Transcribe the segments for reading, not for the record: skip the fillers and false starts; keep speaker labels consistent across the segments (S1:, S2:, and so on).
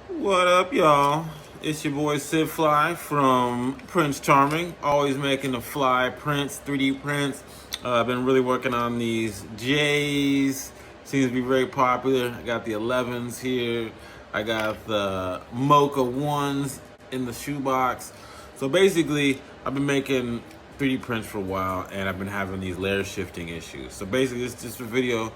S1: What up, y'all? It's your boy SIDFLY from Prince Charming. Always making the fly prints, 3D prints. I've been really working on these J's. Seems to be very popular. I got the 11s here. I got the Mocha 1s in the shoebox. So basically, I've been making 3D prints for a while, and I've been having these layer shifting issues. So basically, it's just a video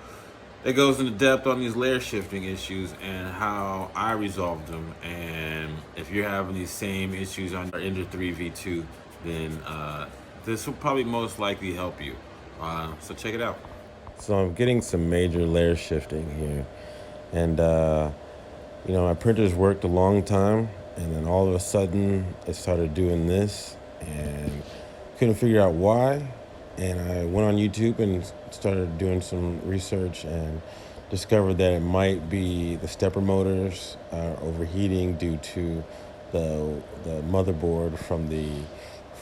S1: that goes into depth on these layer shifting issues and how I resolved them. And if you're having these same issues on your Ender 3 V2, then this will probably most likely help you. So check it out. So I'm getting some major layer shifting here. And my printers worked a long time, and then all of a sudden it started doing this, and couldn't figure out why. And I went on YouTube and started doing some research and discovered that it might be the stepper motors overheating due to the motherboard from the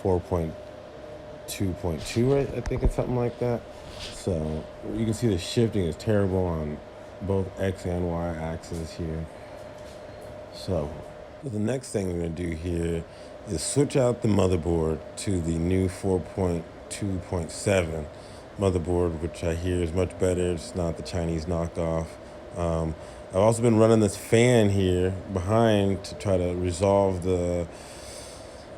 S1: 4.2.2, I think it's something like that. So you can see the shifting is terrible on both X and Y axes here. So the next thing we're going to do here is switch out the motherboard to the new 4.2.7 motherboard, which I hear is much better. It's not the Chinese knockoff. I've also been running this fan here behind to try to resolve the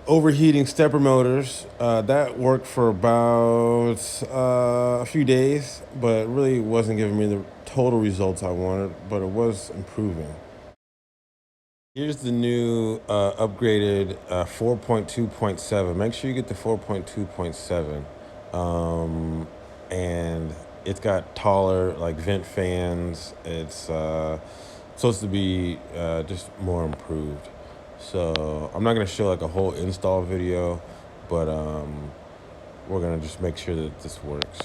S1: overheating stepper motors. That worked for about a few days, but it really wasn't giving me the total results I wanted, but it was improving. Here's the new upgraded 4.2.7. Make sure you get the 4.2.7. And it's got taller like vent fans. It's supposed to be just more improved. So I'm not gonna show like a whole install video, but we're gonna just make sure that this works.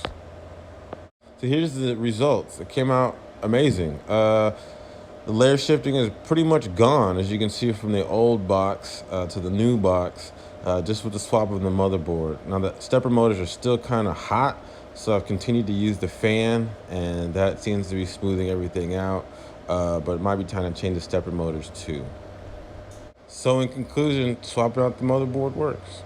S1: So here's the results. It came out amazing. The layer shifting is pretty much gone, as you can see from the old box to the new box, just with the swap of the motherboard. Now the stepper motors are still kind of hot, so I've continued to use the fan, and that seems to be smoothing everything out, but it might be time to change the stepper motors too. So in conclusion, swapping out the motherboard works.